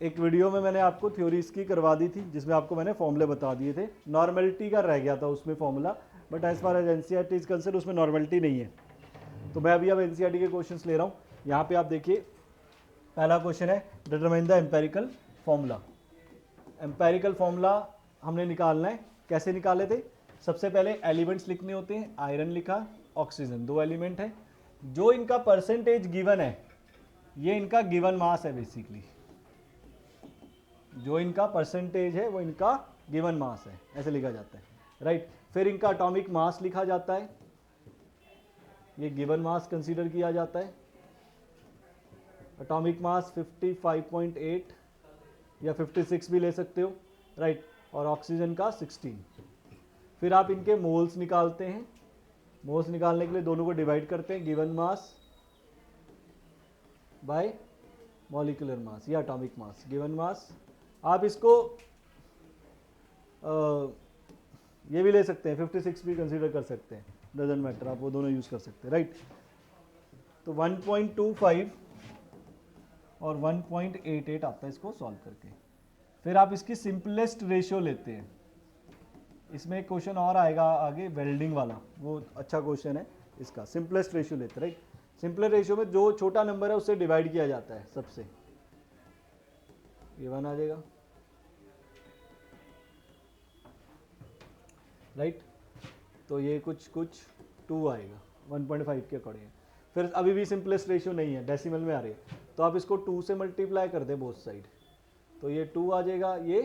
एक वीडियो में मैंने आपको थ्योरी इसकी करवा दी थी जिसमें आपको मैंने फॉर्मूले बता दिए थे, नॉर्मेलिटी का रह गया था उसमें formula, but as far as NCERT is concern उसमें नॉर्मेलिटी नहीं है। तो मैं अभी अब एनसीईआरटी के क्वेश्चंस ले रहा हूँ। यहाँ पे आप देखिए पहला क्वेश्चन है determine the empirical formula. Empirical formula हमने निकालना है, कैसे निकाले थे? सबसे पहले एलिमेंट्स लिखने होते हैं, आयरन लिखा, ऑक्सीजन, दो एलिमेंट है, जो इनका परसेंटेज गिवन है ये इनका गिवन मास है बेसिकली, जो इनका परसेंटेज है वो इनका गिवन मास है, ऐसे लिखा जाता है, राइट। फिर इनका एटॉमिक मास लिखा जाता है, ये गिवन मास कंसीडर किया जाता है, एटॉमिक मास 55.8 या 56 भी ले सकते हो, राइट, और ऑक्सीजन का 16। फिर आप इनके मोल्स निकालते हैं, मोल्स निकालने के लिए दोनों को डिवाइड करते हैं, given mass by molecular mass या एटॉमिक मास, गिवन मास। आप इसको ये भी ले सकते हैं, 56 भी कंसीडर कर सकते हैं, डजंट मैटर, आप वो दोनों यूज कर सकते हैं, राइट। तो 1.25 और 1.88 आता है इसको सॉल्व करके। फिर आप इसकी सिंपलेस्ट रेशियो लेते हैं, इसमें एक क्वेश्चन और आएगा आगे वेल्डिंग वाला, वो अच्छा क्वेश्चन है, इसका सिंपलेस्ट रेशियो लेते हैं, राइट। सिंपलेस्ट रेशियो में जो छोटा नंबर है उससे डिवाइड किया जाता है सबसे, ये 1 आ जाएगा, राइट। तो ये कुछ 2 आएगा 1.5 के अकॉर्डिंग। फिर अभी भी सिंपलेस्ट रेशियो नहीं है, डेसिमल में आ रही है, तो आप इसको 2 से मल्टीप्लाई कर दे बोथ साइड, तो ये 2 आ जाएगा, ये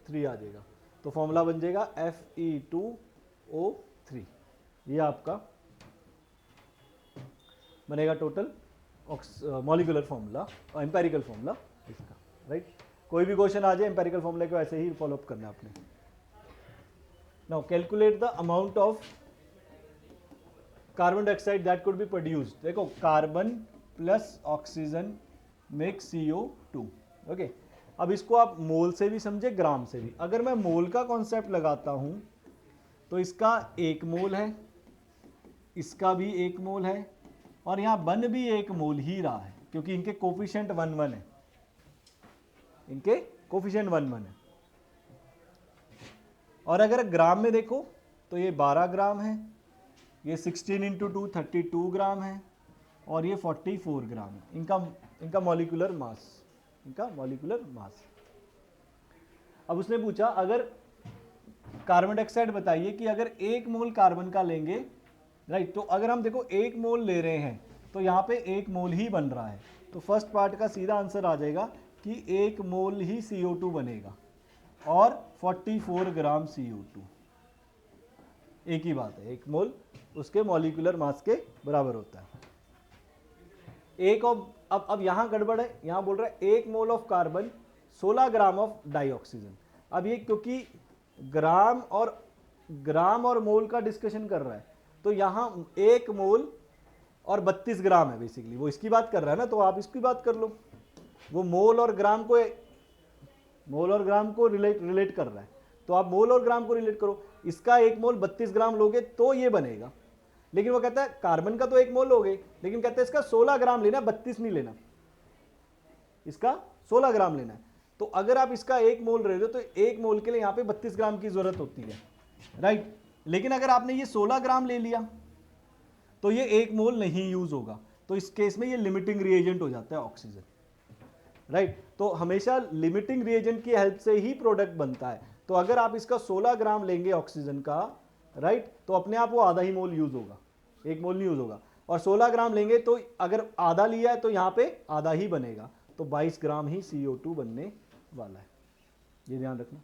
3 आ जाएगा, तो फॉर्मूला बन जाएगा Fe2O3। ये आपका बनेगा total molecular formula, empirical formula इसका, राइट। कोई भी क्वेश्चन आ जाए एम्पेरिकल फॉर्मूले को ऐसे ही फॉलो अप करना है आपने। Now calculate the amount of carbon dioxide that could be produced. देखो carbon plus oxygen make CO2, okay. अब इसको आप मोल से भी समझे, ग्राम से भी। अगर मैं मोल का कॉन्सेप्ट लगाता हूं तो इसका 1 मोल है, इसका भी 1 मोल है, और यहां बन भी 1 मोल ही रहा है क्योंकि इनके कोफिशिएंट 1 है, इनके कोफिशिएंट 1 है। और अगर ग्राम में देखो तो ये 12 ग्राम है, ये 16 इंटू 2 32 ग्राम है, और ये 44 ग्राम है, इनका मॉलिक्यूलर मास, इनका मॉलिक्यूलर मास। अब उसने पूछा अगर कार्बन डाइऑक्साइड बताइए कि अगर 1 मोल कार्बन का लेंगे, राइट, तो अगर हम देखो 1 मोल ले रहे हैं तो यहाँ पे 1 मोल ही बन रहा है, तो फर्स्ट पार्ट का सीधा आंसर आ जाएगा कि 1 मोल ही CO2 बनेगा और 44 ग्राम CO2, एक ही बात है, 1 मोल उसके मॉलिक्यूलर मास के बराबर होता है। एक ऑफ अब यहां गड़बड़ है, यहां बोल रहा है 1 mole of carbon 16 gram of dioxygen. अब ये क्योंकि ग्राम और मोल का डिस्कशन कर रहा है, तो यहां 1 मोल और 32 ग्राम है बेसिकली, वो इसकी बात कर रहा है ना, तो आप इसकी बात कर लो। वो मोल और ग्राम को रिलेट कर रहा है, तो आप मोल और ग्राम को रिलेट करो। इसका 1 मोल 32 ग्राम लोगे तो ये बनेगा, लेकिन वो कहता है कार्बन का तो 1 मोल लोगे, लेकिन कहता है इसका 16 ग्राम लेना, 32 नहीं लेना, इसका 16 ग्राम लेना है। तो अगर आप इसका 1 मोल ले रहे हो तो 1 मोल के लिए यहां पे 32 ग्राम की जरूरत होती है, राइट। लेकिन अगर आपने ये 16 ग्राम ले लिया तो ये 1 मोल नहीं यूज होगा, तो इस केस में ये लिमिटिंग रिएजेंट हो जाता है ऑक्सीजन, राइट। तो हमेशा लिमिटिंग रिएजेंट की हेल्प से ही प्रोडक्ट बनता है। तो अगर आप इसका 16 ग्राम लेंगे ऑक्सीजन का, राइट, तो अपने आप वो आधा ही मोल यूज होगा, 1 मोल नहीं यूज होगा। और 16 ग्राम लेंगे तो अगर आधा लिया है तो यहां पे आधा ही बनेगा, तो 22 ग्राम ही CO2 बनने वाला है, ये ध्यान रखना।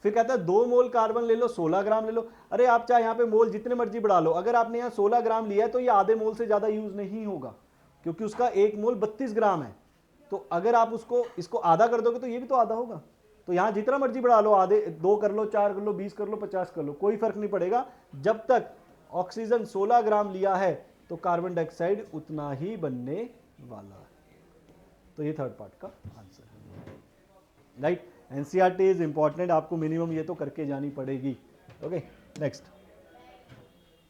फिर कहता है 2 मोल कार्बन ले लो, 16 ग्राम ले लो। अरे आप चाहे यहां पे मोल जितने मर्जी बढ़ा लो, अगर आपने यहां 16 ग्राम लिया है तो ये आधे मोल से ज्यादा यूज नहीं होगा, क्योंकि उसका 1 मोल 32 ग्राम है। तो अगर आप इसको आधा कर दोगे तो ये भी तो आधा होगा। तो यहां जितना मर्जी बढ़ा लो, आधे 2 कर लो, 4 कर लो, 20 कर लो, 50 कर लो, कोई फर्क नहीं पड़ेगा। जब तक ऑक्सीजन 16 ग्राम लिया है तो कार्बन डाइऑक्साइड उतना ही बनने वाला है। तो ये थर्ड पार्ट का आंसर है, राइट। एनसीईआरटी इज इंपॉर्टेंट, आपको मिनिमम ये तो करके जानी पड़ेगी। Okay, next,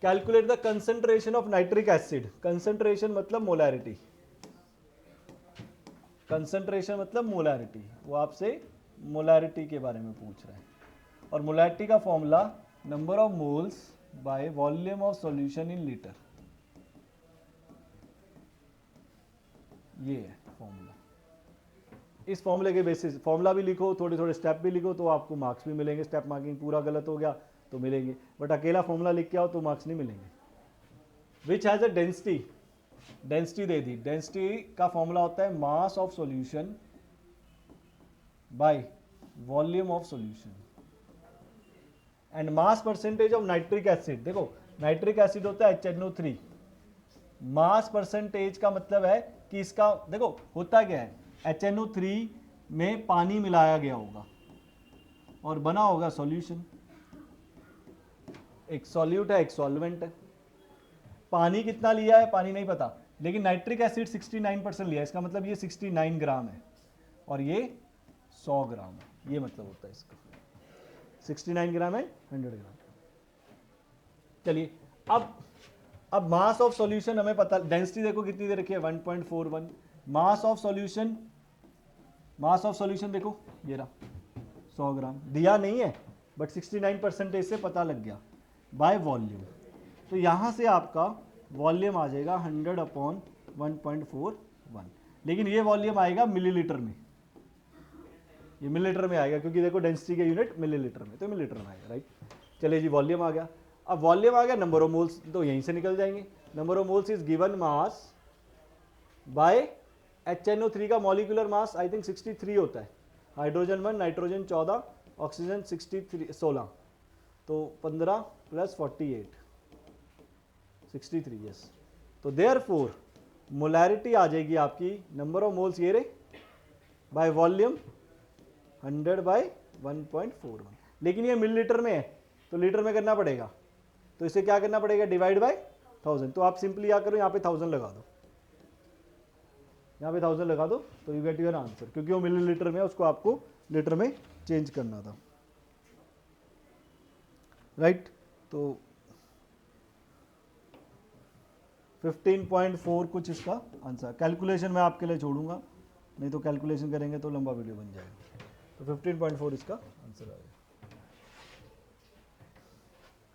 calculate the concentration of nitric acid. Concentration मतलब मोलैरिटी। कंसंट्रेशन मतलब मोलैरिटी, वो आपसे मोलैरिटी के बारे में पूछ रहा है। और मोलैरिटी का formula number of moles by volume of solution in litre, ये है फॉर्मूला। इस फॉर्मूले के बेसिस फॉर्मूला भी लिखो, थोड़े थोड़े स्टेप भी लिखो, तो आपको मार्क्स भी मिलेंगे। स्टेप मार्किंग पूरा गलत हो गया तो मिलेंगे, बट अकेला फॉर्मूला लिख के आओ तो मार्क्स नहीं मिलेंगे। Which has a density, density they the, density का फॉर्मूला होता है mass of solution by volume of solution and mass percentage of nitric acid. देखो नाइट्रिक एसिड होता है HNO3, मास परसेंटेज का मतलब है कि इसका देखो होता क्या है, HNO3 में पानी मिलाया गया होगा और बना होगा सॉल्यूशन। एक सॉल्यूट है, एक सॉल्वेंट है। पानी कितना लिया है पानी नहीं पता, लेकिन नाइट्रिक एसिड 69% लिया है, इसका मतलब ये 69 ग्राम है और ये 100 ग्राम है, ये मतलब होता है इसका। 69 ग्राम है 100 ग्राम। चलिए अब मास ऑफ सॉल्यूशन हमें पता, डेंसिटी देखो कितनी दे रखी है 1.41। Mass of solution, mass of solution देखो ये रहा 100 ग्राम, दिया नहीं है बट 69% से पता लग गया बाय वॉल्यूम। तो यहां से आपका वॉल्यूम आ जाएगा 100/1.41, लेकिन ये वॉल्यूम आएगा मिलीलीटर में, ये मिलीलीटर में आएगा क्योंकि देखो डेंसिटी के यूनिट मिलीलीटर में, तो मिलीलीटर में आएगा, राइट। चलिए जी वॉल्यूम आ गया। अब वॉल्यूम आ गया, नंबर ऑफ मोल्स तो यहीं से निकल जाएंगे। Number of moles is given mass by HNO3 का मॉलिक्यूलर मास आई थिंक 63 होता है, हाइड्रोजन 1, नाइट्रोजन 14, ऑक्सीजन 16, तो 15 + 48 63, यस। तो देयरफॉर मोलैरिटी आ जाएगी आपकी, नंबर ऑफ मोल्स ये रहे बाय वॉल्यूम 100/1.41, लेकिन ये मिलीलीटर में है तो लीटर में करना पड़ेगा, तो इसे क्या करना पड़ेगा डिवाइड बाय 1000। तो आप सिंपली क्या करो यहाँ पे 1000 लगा दो, यहाँ पे 1000 लगा दो तो यू गेट योर आंसर, क्योंकि वो मिलीलीटर में है उसको आपको लीटर में चेंज करना था, राइट। तो 15.4 कुछ इसका आंसर। कैलकुलेशन मैं आपके लिए छोड़ूंगा, नहीं तो कैलकुलेशन करेंगे तो लंबा वीडियो बन जाएगा। तो 15.4 इसका आंसर आएगा।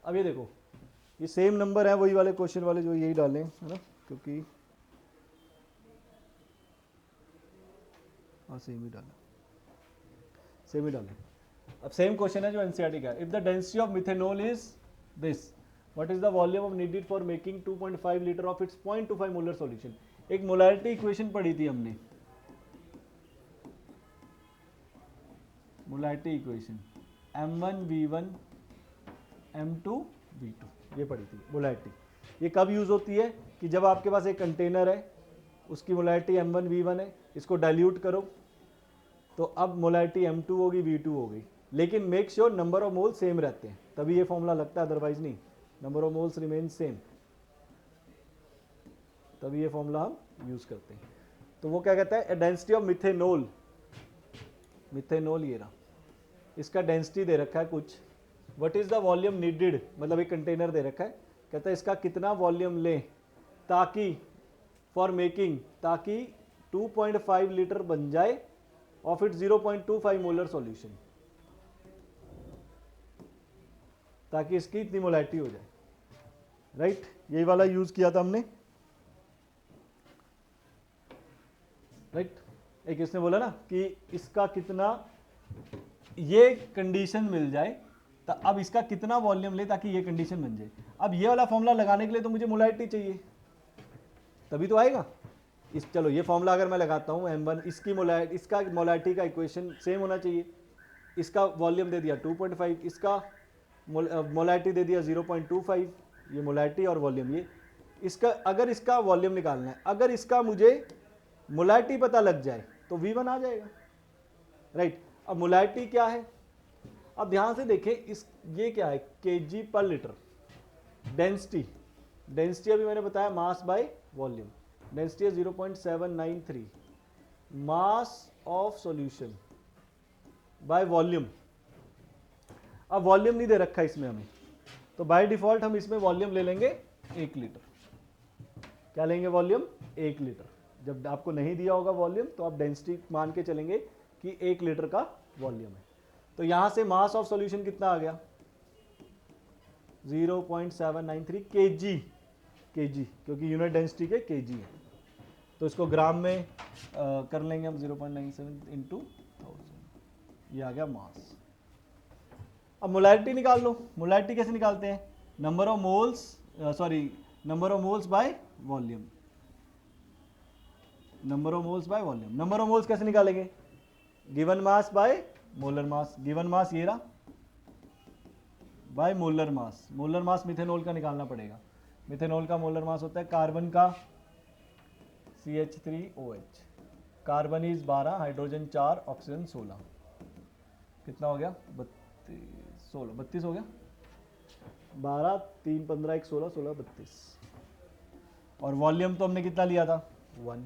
अब ये देखो ये सेम नंबर है वही वाले क्वेश्चन वाले जो यही डालें, है ना, क्योंकि हाँ सेम ही डालें, सेम ही डालें। अब सेम क्वेश्चन है जो एनसीईआरटी का है। If the density of methanol is this, what is the volume of needed for making 2.5 litre of its 0.25 molar solution. एक मोलैरिटी इक्वेशन पढ़ी थी हमने, मोलैरिटी इक्वेशन M1V1 M2V2, ये पढ़ी थी मोलैरिटी। ये कब यूज होती है कि जब आपके पास एक कंटेनर है, उसकी मोलैरिटी M1V1 है, इसको डाइल्यूट करो तो अब मोलैरिटी M2 होगी, V2 होगी, लेकिन make sure number of mole same रहते हैं, तभी ये फॉर्मूला लगता है, अदरवाइज नहीं। Number of moles remain same, तभी ये फॉर्मूला हम यूज करते हैं। तो वो क्या कहता है, डेंसिटी ऑफ मिथेनॉल, मिथेनॉल ये रहा, इसका डेंसिटी दे रखा है कुछ, what is the volume needed, मतलब एक कंटेनर दे रखा है, कहता है इसका कितना वॉल्यूम लें ताकि फॉर मेकिंग, ताकि 2.5 लीटर बन जाए ऑफ इट 0.25 मोलर सॉल्यूशन, ताकि इसकी इतनी मोलैरिटी हो जाए, राइट। यही वाला यूज किया था हमने, राइट। एक इसने बोला ना कि इसका कितना, ये कंडीशन मिल जाए तो अब इसका कितना वॉल्यूम ले ताकि ये कंडीशन बन जाए। अब ये वाला फॉर्मूला लगाने के लिए तो मुझे मोलैरिटी चाहिए, तभी तो आएगा। इस चलो ये फॉर्मूला अगर मैं लगाता हूँ M1, इसकी मोलैरिटी, इसका मोलैरिटी का इक्वेशन सेम होना चाहिए। इसका वॉल्यूम दे दिया 2.5, इसका मोलैरिटी दे दिया 0.25, ये मोलैरिटी और वॉल्यूम ये इसका। अगर इसका वॉल्यूम निकालना है, अगर इसका मुझे मोलैरिटी पता लग जाए तो V1 आ जाएगा, राइट। अब मोलैरिटी क्या है, अब ध्यान से देखें, इस ये क्या है kg पर लीटर। डेंसिटी, डेंसिटी अभी मैंने बताया मास बाय वॉल्यूम, डेंसिटी है 0.793, mass of solution by volume. अब वॉल्यूम नहीं दे रखा इसमें हमें, तो बाय डिफॉल्ट हम इसमें वॉल्यूम ले लेंगे 1 लीटर। क्या लेंगे वॉल्यूम 1 लीटर, जब आपको नहीं दिया होगा वॉल्यूम तो आप डेंसिटी मान के चलेंगे कि 1 लीटर का वॉल्यूम है। तो यहां से मास ऑफ सॉल्यूशन कितना आ गया 0.793 kg, क्योंकि यूनिट डेंसिटी के kg है। तो इसको ग्राम में कर लेंगे हम 0.97 इंटू 1000, ये आ गया मास। अब मोलैरिटी निकाल लो। मोलैरिटी कैसे निकालते हैं? Number of moles by volume. Number of moles कैसे निकालेंगे? Given mass by molar mass. Given mass ये रहा by molar mass. Molar mass methanol का निकालना पड़ेगा। मिथेनॉल का मोलर मास होता है कार्बन का CH3OH, carbon is 12, hydrogen 4, oxygen 16। कितना हो गया? 32 हो गया। 12 3 15 1 16 16 32। और वॉल्यूम तो हमने कितना लिया था 1।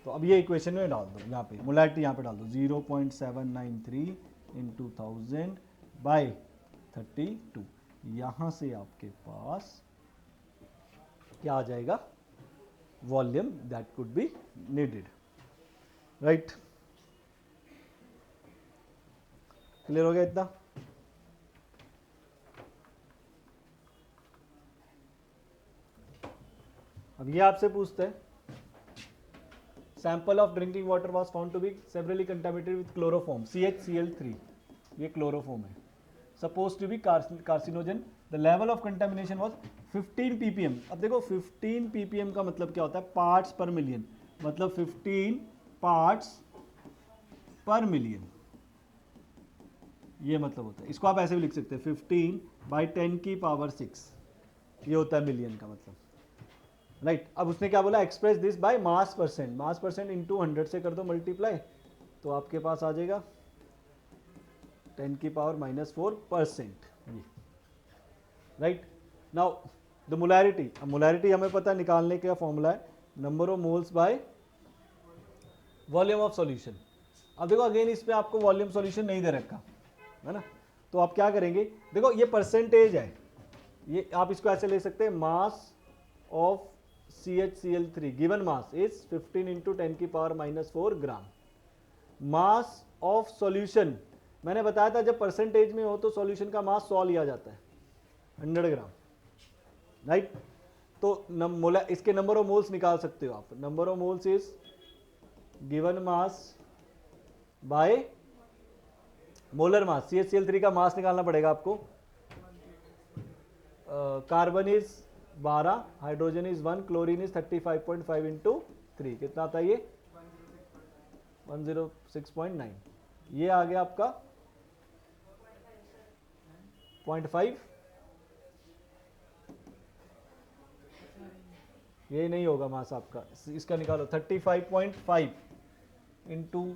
तो अब ये इक्वेशन में डाल दो, यहाँ पे मोलैरिटी यहाँ पे डाल दो 0.793 इंटू 1000 बाय 32। यहाँ से आपके पास क्या आ जाएगा? Volume that could be needed, right? Clear हो गया इतना? अब ये आपसे पूछते हैं sample of drinking water was found to be severely contaminated with chloroform CHCl3। ये क्लोरोफॉर्म है, suppose to be carcinogen. The level of contamination was 15 ppm। अब देखो 15 ppm का मतलब क्या होता है? पार्ट्स पर मिलियन, मतलब 15 पार्ट्स पर मिलियन, ये मतलब होता है। इसको आप ऐसे भी लिख सकते हैं 15/10⁶, ये होता है मिलियन का मतलब, राइट? अब उसने क्या बोला? Express this by mass percent. Mass percent into 100 से कर दो मल्टीप्लाई, तो आपके पास आ जाएगा 10⁻⁻⁴%, राइट? Now the molarity. अब मोलैरिटी हमें पता है निकालने का फॉर्मूला है number of moles by volume of solution. अब देखो अगेन इस पे आपको वॉल्यूम सॉल्यूशन नहीं दे रखा है ना, तो आप क्या करेंगे? देखो ये परसेंटेज है, ये आप इसको ऐसे ले सकते हैं mass of CHCl3 given mass is 15 into 10⁻⁻⁴ gram. Mass of solution मैंने बताया था जब परसेंटेज में हो तो सॉल्यूशन का मास 100 लिया जाता है, 100 ग्राम, राइट? तो इसके नंबर ऑफ मोल्स निकाल सकते हो आप। Number of moles is given mass by molar mass. CHCl3 का मास निकालना पड़ेगा आपको। Carbon is 12, hydrogen is 1, chlorine is 35.5 into 3। कितना आता है ये? 106.9। ये आ गया आपका 0.5। ये नहीं होगा मास आपका, इसका निकालो 35.5 इंटू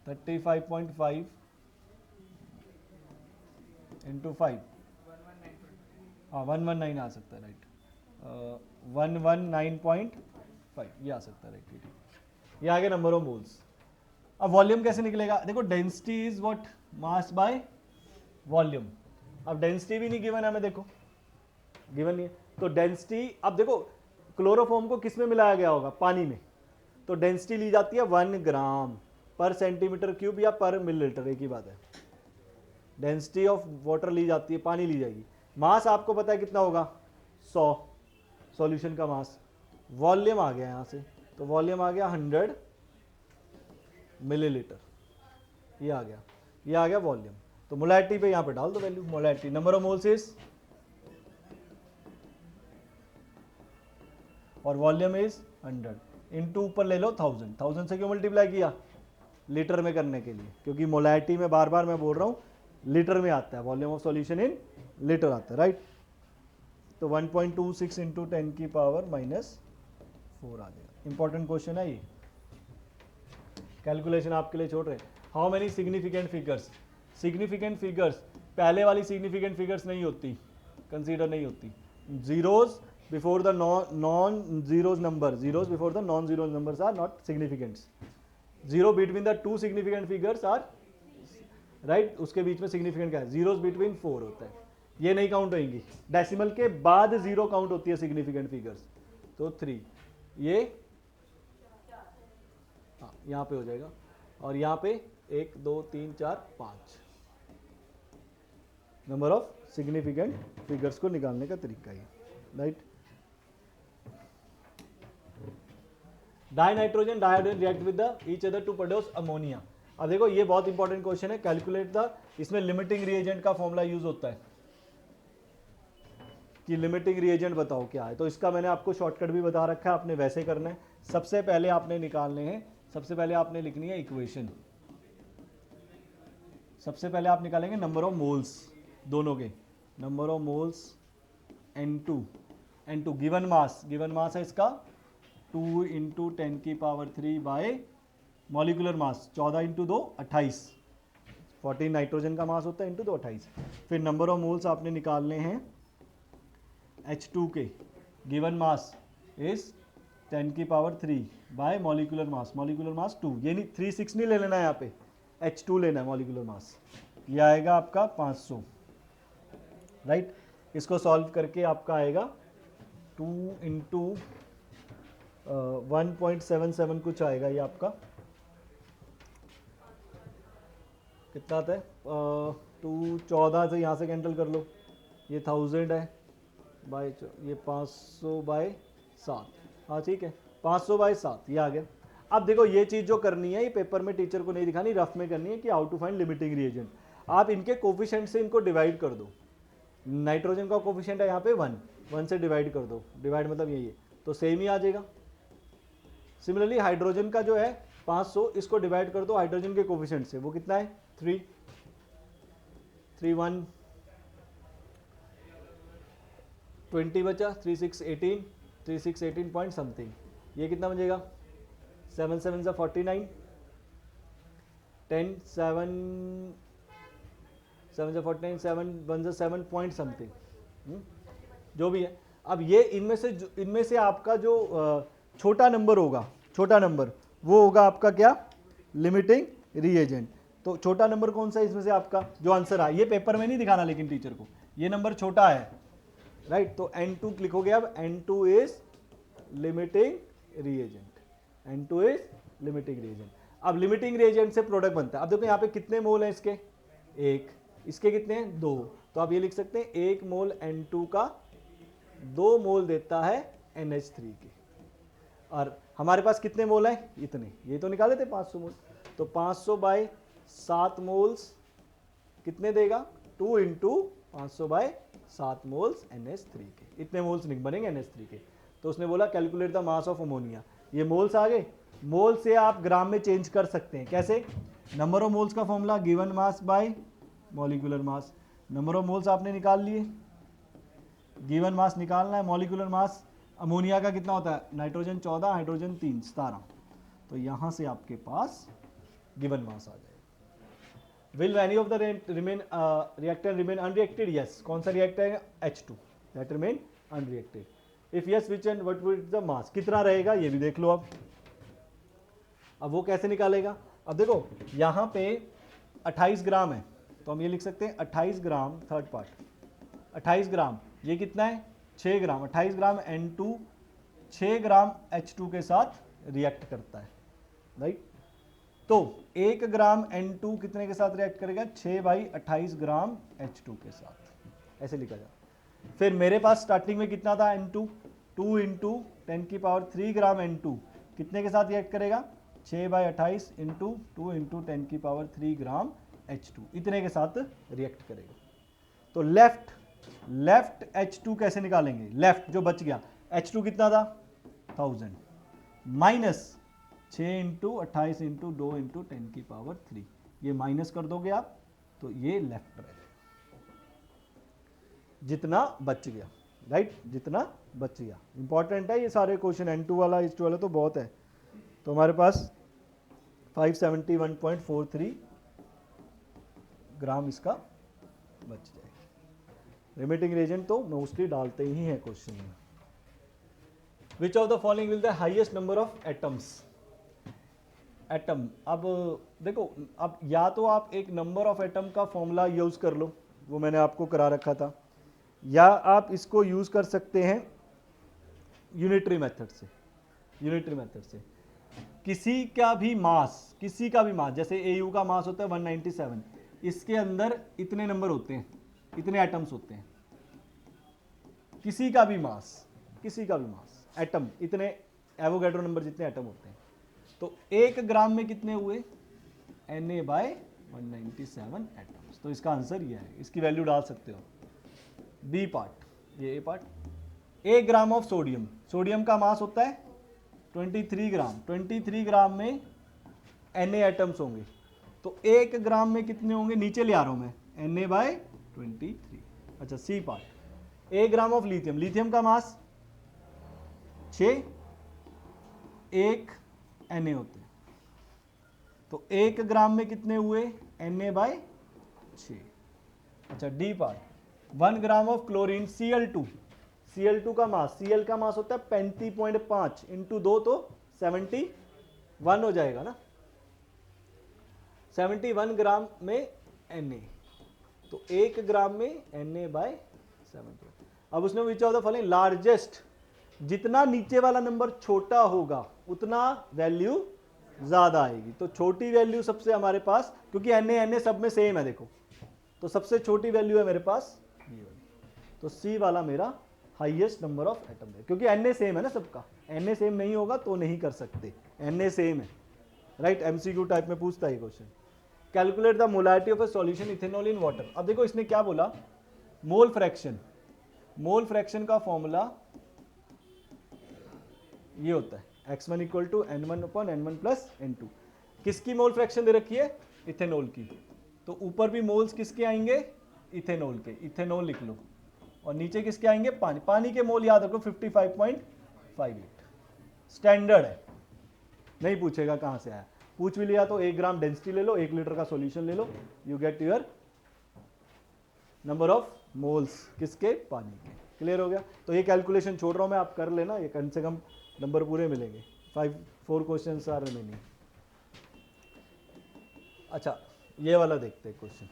35.5 इंटू 5। हाँ 119 आ सकता है, राइट? 119.5 ये आ सकता है, राइट? ये आ गया नंबर ऑफ मोल्स। अब वॉल्यूम कैसे निकलेगा? देखो density is what? Mass by volume. अब डेंसिटी भी नहीं गिवन है हमें, देखो गिवन नहीं है तो डेंसिटी। अब देखो क्लोरोफॉर्म को किस में मिलाया गया होगा? पानी में। तो डेंसिटी ली जाती है 1 ग्राम पर सेंटीमीटर क्यूब या पर मिलीलीटर, एक ही बात है। डेंसिटी ऑफ वाटर ली जाती है, पानी ली जाएगी। मास आपको पता है कितना होगा? 100 सॉल्यूशन का मास। वॉल्यूम आ गया यहाँ से, तो वॉल्यूम आ गया 100 मिलीलीटर, ये आ गया वॉल्यूम। तो मोलैरिटी पे यहाँ पे डाल दो value. Molarity number of moles is और वॉल्यूम इज 100 इंटू ऊपर ले लो 1000 से क्यों मल्टीप्लाई किया? लीटर में करने के लिए, क्योंकि मोलैरिटी में बार बार मैं बोल रहा हूँ लीटर में आता है, volume of solution in litre आता है, राइट? तो 1.26 इंटू 10⁻⁻⁴ आ जाएगा। इंपॉर्टेंट क्वेश्चन है ये, कैलकुलेशन आपके लिए छोड़ रहे हैं। How many significant figures? Significant figures पहले वाली सिग्निफिकेंट फिगर्स नहीं होती, कंसीडर नहीं होती। Zeros before the non zeros number, zeros before the non zeros numbers are not significants. Zero between the two significant figures are, right? उसके बीच में significant क्या है? जीरोज बिटवीन 4 होता है, ये नहीं काउंट होंगी। डेसिमल के बाद जीरो काउंट होती है सिग्निफिकेंट फिगर्स। तो 3, ये हाँ यहाँ पे हो जाएगा, और यहाँ पे 1 2 3 4 5 नंबर ऑफ सिग्निफिकेंट फिगर्स को निकालने का तरीका है, right. Dinitrogen diiodine react with the each other to produce ammonia. अब देखो ये बहुत इंपॉर्टेंट क्वेश्चन है, कैलकुलेट द, इसमें लिमिटिंग रिएजेंट का फॉर्मूला यूज होता है कि लिमिटिंग रिएजेंट बताओ क्या है। तो इसका मैंने आपको शॉर्टकट भी बता रखा है, आपने वैसे करना है। सबसे पहले आपने निकालने हैं, सबसे पहले आपने लिखनी है इक्वेशन। सबसे पहले आप निकालेंगे नंबर ऑफ मोल्स दोनों के, number of moles N2 given mass है इसका 2 इंटू 10 की power 3 bye molecular mass 14 into 2 28, 14 nitrogen का मास होता है इंटू 2 28। फिर नंबर ऑफ मोल्स आपने निकालने हैं H2 के, गिवन मास इज 10 की पावर 3 बाय मॉलिकुलर मास 2, ये नहीं 36 नहीं ले लेना है, यहाँ पे H2 लेना है मॉलिकुलर मास, ये आएगा आपका 500, राइट। इसको सॉल्व करके आपका आएगा 2 इंटू 1.77 कुछ आएगा, ये आपका कितना आता है 2 14 से यहाँ से कैंसिल कर लो, ये 1000 है बाय ये 500 बाय 7, हाँ ठीक है 500 बाय 7 ये आ गया। अब देखो ये चीज़ जो करनी है, ये पेपर में टीचर को नहीं दिखानी, रफ में करनी है कि how to find limiting reagent. आप इनके कोफिशिएंट से इनको डिवाइड कर दो। नाइट्रोजन का कोफिशिएंट है यहाँ पे 1 से डिवाइड कर दो, डिवाइड मतलब यही है, तो सेम ही आ जाएगा। सिमिलरली हाइड्रोजन का जो है 500, इसको डिवाइड कर दो हाइड्रोजन के कोफिशिएंट से, वो कितना है 3 1 20 बचा, 3 6 18 पॉइंट समथिंग, ये कितना बचेगा 7 7 से 49, 10 7 7 से 49, 7 1 से 7 पॉइंट समथिंग, जो भी है। अब ये इनमें से आपका जो छोटा नंबर होगा, छोटा नंबर वो होगा आपका क्या, लिमिटिंग रिएजेंट। तो छोटा नंबर कौन सा है इसमें से आपका जो आंसर आया, ये पेपर में नहीं दिखाना लेकिन टीचर को, ये नंबर छोटा है, राइट। तो N2 लिखोगे अब, N2 is limiting reagent, N2 is limiting reagent. अब लिमिटिंग रिएजेंट से प्रोडक्ट बनता है। अब देखो यहाँ पे कितने मोल हैं इसके, 1, इसके कितने हैं 2, तो आप ये लिख सकते हैं 1 मोल N2 का 2 मोल देता है NH3 के। और हमारे पास कितने मोल हैं, इतने, ये तो निकाले थे 500 मोल, तो 500 बाय 7 मोल्स कितने देगा, 2 इंटू 500 बाय 7 मोल्स NH3 के, इतने मोल्स बनेंगे NH3 के। तो उसने बोला calculate the mass of ammonia, ये मोल्स आ गए। मोल से आप ग्राम में चेंज कर सकते हैं, कैसे, नंबर ऑफ मोल्स का formula given mass by molecular mass, number of moles आपने निकाल लिए, गिवन मास निकालना है, मॉलिकुलर मास अमोनिया का कितना होता है, नाइट्रोजन 14 हाइड्रोजन 3 17, तो यहाँ से आपके पास गिवन मास आ जाएगा। Will any of the reactor remain unreacted, yes, कौन सा रिएक्टर है H2 that remain unreacted, if yes which and what will the mass, कितना रहेगा ये भी देख लो। अब वो कैसे निकालेगा, अब देखो यहाँ पे 28 ग्राम है, तो हम ये लिख सकते हैं 28 ग्राम, थर्ड पार्ट 28 ग्राम, ये कितना है 6 ग्राम, 28 ग्राम N2 6 ग्राम H2 के साथ रिएक्ट करता है, राइट। तो 1 ग्राम N2 कितने के साथ रिएक्ट करेगा, 6 बाई 28 ग्राम H2 के साथ, ऐसे लिखा जाए। फिर मेरे पास स्टार्टिंग में कितना था N2, 2 इंटू 10 की पावर 3 ग्राम N2 कितने के साथ रिएक्ट करेगा, 6 बाई 28 इंटू 2 इंटू 10 की पावर 3 ग्राम H2, इतने के साथ रिएक्ट करेगा। तो लेफ्ट H2 कैसे निकालेंगे, लेफ्ट जो बच गया H2 कितना था 1000 माइनस 6 इंटू 28 इंटू 2 इंटू 10 की पावर 3, ये माइनस कर दोगे आप, तो ये लेफ्ट रहेगा जितना बच गया, राइट, जितना बच गया। इंपॉर्टेंट है ये सारे क्वेश्चन, N2 वाला H2 वाला तो बहुत है। तो हमारे पास 571.43 ग्राम इसका बच जाएगा। लिमिटिंग रिएजेंट तो मोस्टली डालते ही हैं क्वेश्चन में। Which of the following will the highest number of atoms, atom. अब देखो, अब या तो आप एक नंबर ऑफ एटम का फॉर्मूला यूज कर लो, वो मैंने आपको करा रखा था, या आप इसको यूज कर सकते हैं यूनिटरी मेथड से, यूनिटरी मेथड से किसी का भी मास जैसे एयू का मास होता है 197, इसके अंदर इतने नंबर होते हैं, इतने एटम्स होते हैं। किसी का भी मास एटम, इतने एवोगैड्रो नंबर जितने एटम होते हैं। तो 1 ग्राम में कितने हुए, Na/197 एटम्स। तो इसका आंसर ये है, इसकी वैल्यू डाल सकते हो। बी पार्ट, ये A part, 1 gram of sodium, sodium का मास होता है 23 ग्राम, 23 ग्राम में Na एटम्स होंगे। तो 1 ग्राम में कितने होंगे, नीचे ले आ रहा हूं मैं, Na/23। अच्छा C part, 1 gram of lithium, lithium का मास 6, 1 Na होते हैं। तो 1 ग्राम में कितने हुए, Na/6। अच्छा D part, 1 gram of chlorine Cl2, Cl2 का मास, Cl का मास होता है 35.5 इंटू 2 तो 71 हो जाएगा ना, 71 ग्राम में Na। तो 1 ग्राम में Na/7। अब उसने पूछा होता फॉलोइंग लार्जेस्ट, जितना नीचे वाला नंबर छोटा होगा उतना वैल्यू ज्यादा आएगी। तो छोटी वैल्यू सबसे हमारे पास, क्योंकि Na सब में सेम है देखो, तो सबसे छोटी वैल्यू है मेरे पास ये वाली। तो सी वाला मेरा हाईएस्ट नंबर ऑफ एटम है, क्योंकि Na सेम है ना सबका, Na सेम नहीं होगा तो नहीं कर सकते, Na सेम है, राइट। एमसीक्यू टाइप में पूछता है question. Calculate the molarity of a solution ethanol in water. अब देखो इसने क्या बोला, मोल फ्रैक्शन, मोल फ्रैक्शन का फॉर्मूला ये होता है x1 equal to n1/n1 plus n2। किसकी मोल फ्रैक्शन दे रखी है, इथेनॉल की। तो ऊपर भी मोल्स किसके आएंगे, इथेनॉल के, इथेनॉल लिख लो। और नीचे किसके आएंगे, पानी, पानी के मोल याद रखो 55.58। स्टैंडर्ड है, नहीं पूछेगा कहां से आया। पूछ भी लिया तो 1 ग्राम डेंसिटी ले लो, 1 लीटर का सॉल्यूशन ले लो, you get your number of moles किसके, पानी के। क्लियर हो गया। तो ये कैलकुलेशन छोड़ रहा हूं मैं, आप कर लेना, ये कम से कम नंबर पूरे मिलेंगे। 4 क्वेश्चंस आर रिमेनिंग। अच्छा ये वाला देखते हैं क्वेश्चन।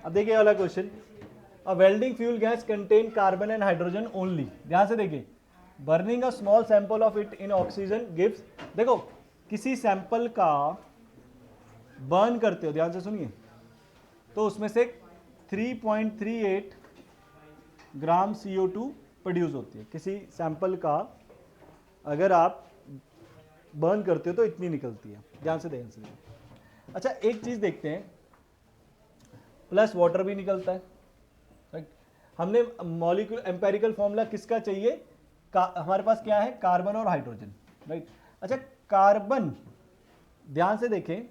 अब देखिए वाला question, a welding fuel gas contain carbon and hydrogen only. ध्यान से देखिए, burning a small sample of it in oxygen gives. देखो किसी सैंपल का बर्न करते हो, ध्यान से सुनिए, तो उसमें से 3.38 ग्राम CO2 प्रोड्यूस होती है। किसी सैंपल का अगर आप बर्न करते हो तो इतनी निकलती है। ध्यान से देखिए। अच्छा एक चीज देखते हैं, प्लस वाटर भी निकलता है, राइट। हमने मॉलिक्यूल एम्पेरिकल फॉर्मूला किसका चाहिए, हमारे पास क्या है, कार्बन और हाइड्रोजन, राइट। अच्छा कार्बन, ध्यान से देखें,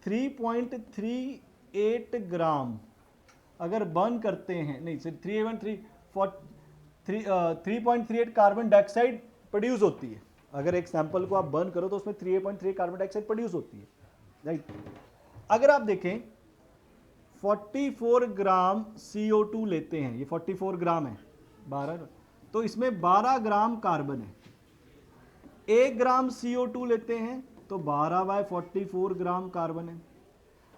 3.38 ग्राम अगर बर्न करते हैं, नहीं सिर्फ 3.38 कार्बन डाइऑक्साइड प्रोड्यूस होती है। अगर एक सैंपल को आप बर्न करो तो उसमें 3.3 कार्बन डाइऑक्साइड प्रोड्यूस होती है, राइट। अगर आप देखें 44 ग्राम CO2 लेते हैं, ये 44 ग्राम है, 12, तो इसमें 12 ग्राम कार्बन है। 1 ग्राम CO2 लेते हैं तो 12/44 ग्राम कार्बन है।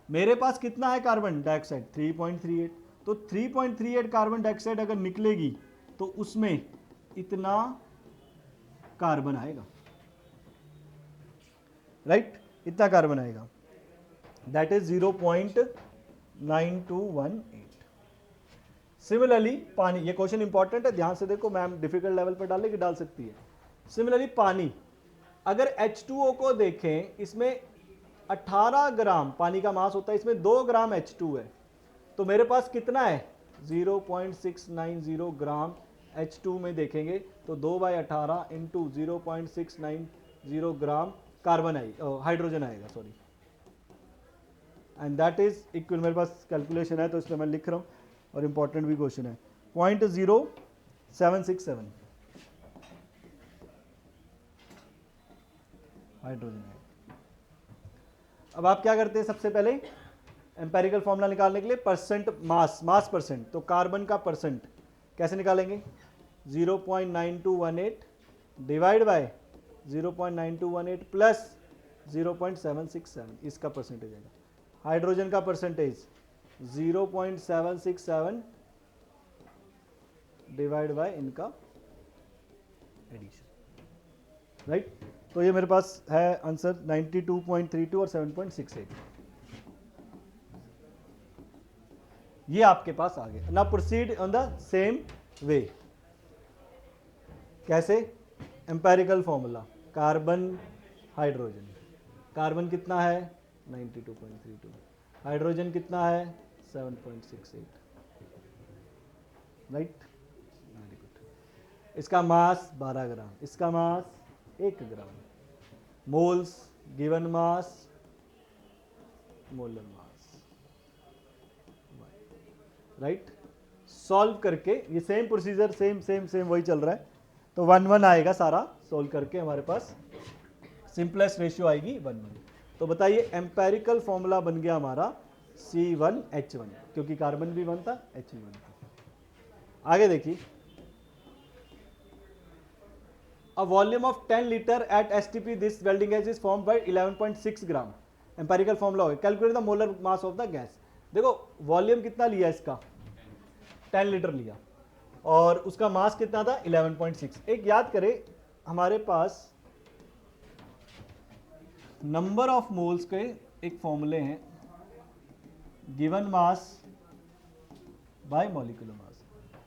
मेरे पास कितना है कार्बन डाइऑक्साइड, 3.38। तो 3.38 कार्बन डाइऑक्साइड अगर निकलेगी तो उसमें इतना कार्बन आएगा, राइट, इतना कार्बन आएगा, दैट इज 0.9218। सिमिलरली पानी, ये क्वेश्चन इंपॉर्टेंट है, ध्यान से देखो, मैम डिफिकल्ट लेवल पर डाले कि डाल सकती है। सिमिलरली पानी, अगर H2O को देखें, इसमें 18 ग्राम पानी का मास होता है, इसमें 2 ग्राम H2 है, तो मेरे पास कितना है, 0.690 ग्राम H2 में देखेंगे तो 2/18 इंटू 0.690 ग्राम कार्बन आएगा, हाइड्रोजन आएगा, sorry, and that is equal. मेरे पास कैलकुलेशन है तो इसलिए मैं लिख रहा हूँ, और इंपॉर्टेंट भी क्वेश्चन है, 0.0767 हाइड्रोजन है। अब आप क्या करते हैं, सबसे पहले एम्पेरिकल फॉर्मूला निकालने के लिए परसेंट मास परसेंट, तो कार्बन का परसेंट कैसे निकालेंगे, 0.9218 डिवाइड बाय 0.9218 प्लस 0.767, इसका परसेंटेज आएगा। हाइड्रोजन का परसेंटेज 0.767 डिवाइड बाय इनका एडिशन, राइट। तो ये मेरे पास है आंसर 92.32 और 7.68, ये आपके पास आ गया। Now proceed on the same way. कैसे? Empirical formula, carbon hydrogen, carbon कितना है 92.32, हाइड्रोजन कितना है 7.68, राइट, वेरी गुड। इसका मास 12 ग्राम, इसका mass 1 gram, moles given mass, molar mass, right. Solve करके ये सेम प्रोसीजर, सेम वही चल रहा है, तो 1-1 आएगा सारा सॉल्व करके, हमारे पास सिंपलेस्ट रेशियो आएगी 1-1। तो बताइए एम्पेरिकल फॉर्मूला बन गया हमारा C1H1, क्योंकि कार्बन भी 1 था, H भी 1 था। आगे देखिए, a volume of 10 liter at STP this welding gas is formed by 11.6 gram. Empirical formula हो गया, calculate the molar mass of the gas. देखो वॉल्यूम कितना लिया इसका 10 लीटर लिया, और उसका मास कितना था 11.6। एक याद करें, हमारे पास नंबर ऑफ मोल्स के एक फॉर्मूले हैं, given mass by molecular mass.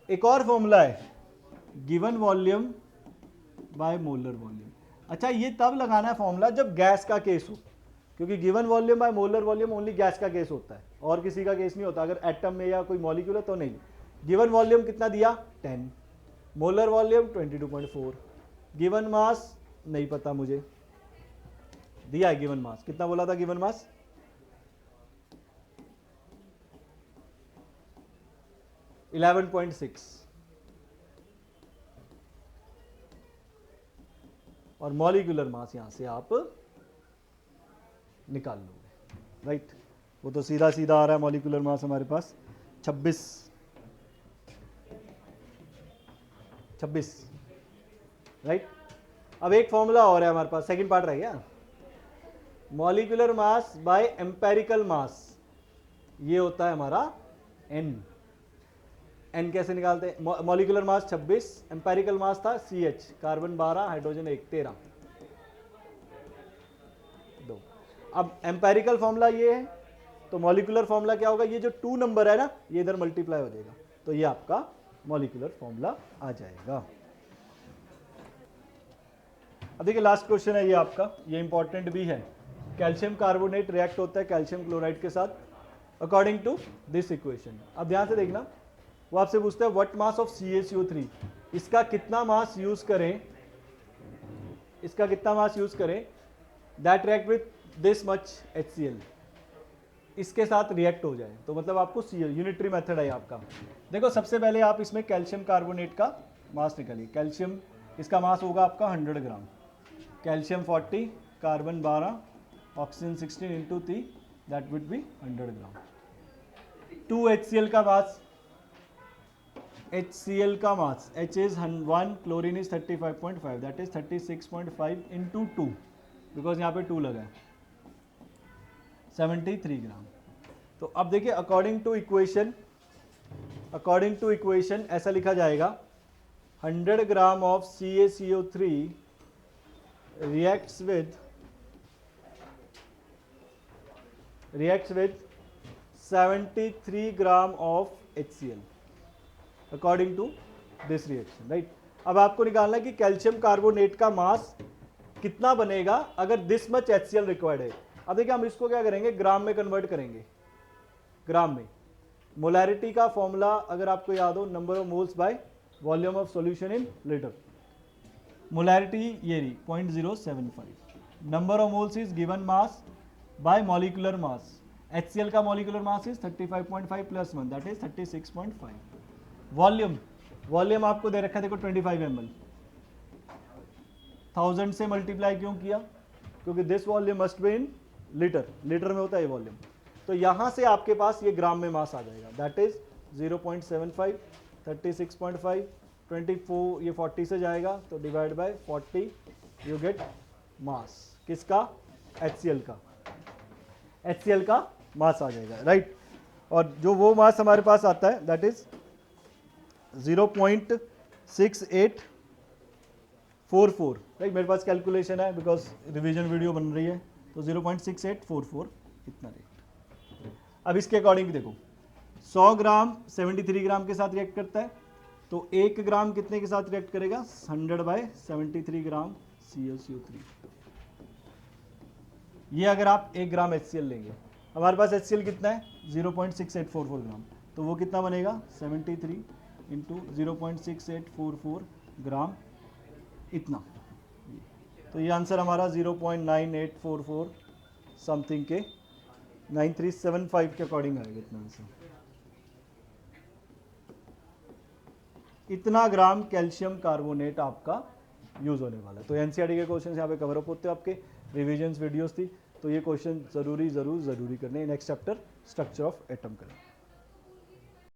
एक और फॉर्मूला है given volume by molar volume. अच्छा, ये तब लगाना है फॉर्मूला जब गैस का केस हो, क्योंकि given volume by molar volume only gas का केस होता है, और किसी का केस नहीं होता। अगर एटम में या कोई मॉलिक्यूल है तो नहीं। गिवन वॉल्यूम कितना दिया 10, मोलर वॉल्यूम 22.4, गिवन मास नहीं पता मुझे, दिया है गिवन मास, कितना बोला था गिवन मास 11.6, और मॉलिक्यूलर मास यहां से आप निकाल लोगे, राइट। वो तो सीधा सीधा आ रहा है, मॉलिक्यूलर मास हमारे पास 26, राइट। अब एक फॉर्मूला और है हमारे पास, सेकंड पार्ट रह गया, मॉलिक्यूलर मास बाय एम्पेरिकल मास, ये होता है हमारा N। N कैसे निकालते हैं? मॉलिक्यूलर मास 26, एम्पेरिकल मास था CH, कार्बन 12, हाइड्रोजन 1, 13, 2। अब एम्पेरिकल फॉर्मूला ये है, तो मॉलिक्यूलर फॉर्मूला क्या होगा? ये जो 2 नंबर है ना, ये इधर मल्टीप्लाई हो जाएगा, तो ये आपका मॉलिक्यूलर फॉर्मूला आ जाएगा। अब देखिए लास्ट क्वेश्चन है ये आपका, ये इंपॉर्टेंट भी है। कैल्शियम कार्बोनेट रिएक्ट होता है कैल्शियम क्लोराइड के साथ अकॉर्डिंग टू दिस इक्वेशन। अब ध्यान से देखना, वो आपसे पूछता है व्हाट मास ऑफ CaCO3, इसका कितना मास यूज करें, इसका कितना मास यूज करें that react with this much HCl, इसके साथ रिएक्ट हो जाए, तो मतलब आपको Cl यूनिटरी मेथड है आपका। देखो सबसे पहले आप इसमें कैल्शियम कार्बोनेट का मास निकालिए। कैल्शियम, इसका मास होगा आपका 100 gram, calcium 40, carbon 12, oxygen 16 into 3, that would be 100 gram. 2 HCl का मास, HCl का mass, H is 1, chlorine is 35.5, that is 36.5 into 2, because यहाँ पे 2 लगा है, 73 ग्राम। तो अब देखिए अकॉर्डिंग टू इक्वेशन ऐसा लिखा जाएगा 100 gram of CaCO3 reacts with 73 gram of HCl according to this reaction, right। अब आपको निकालना है कि कैल्शियम कार्बोनेट का मास कितना बनेगा अगर दिस मच HCl रिक्वायर्ड है। अब देखिए हम इसको क्या करेंगे, ग्राम में कन्वर्ट करेंगे, ग्राम में। मोलैरिटी का फॉर्मूला अगर आपको याद हो, number of moles by volume of solution in litre. Molarity ये रही 0.075, number of moles is given mass by molecular mass. HCl का molecular mass is 35.5 plus 1, that is 36.5। Volume आपको दे रखा है, देखो 25 ml, 1000 से मल्टीप्लाई क्यों किया? क्योंकि this volume must be in litre, litre में होता है ये वॉल्यूम। तो यहां से आपके पास ये ग्राम में मास आ जाएगा, दैट इज 0.75, 36.5, 24, ये 40 से जाएगा तो डिवाइड बाय 40, यू गेट मास किसका? HCl का मास आ जाएगा, राइट। और जो वो मास हमारे पास आता है दैट इज 0.6844, राइट। मेरे पास कैलकुलेशन है बिकॉज रिवीजन वीडियो बन रही है, तो 0.6844 इतना रेट। अब इसके अकॉर्डिंग देखो 100 ग्राम 73 ग्राम के साथ रिएक्ट करता है, तो 1 ग्राम कितने के साथ रिएक्ट करेगा? 100/73 ग्राम CaCO3। ये अगर आप 1 ग्राम HCl लेंगे, हमारे पास HCl कितना है? 0.6844 ग्राम, तो वो कितना बनेगा? 73 इंटू 0.6844 ग्राम इतना। तो ये आंसर हमारा 0.9844 समथिंग के 9375 के अकॉर्डिंग आएगा इतना आंसर। इतना ग्राम कैल्शियम कार्बोनेट आपका यूज होने वाला है। तो एनसीईआरटी के क्वेश्चन यहाँ पे कवर अप होते हैं, आपके रिविजन्स वीडियोस थी, तो ये क्वेश्चन जरूरी करने। Next chapter structure of atom करें।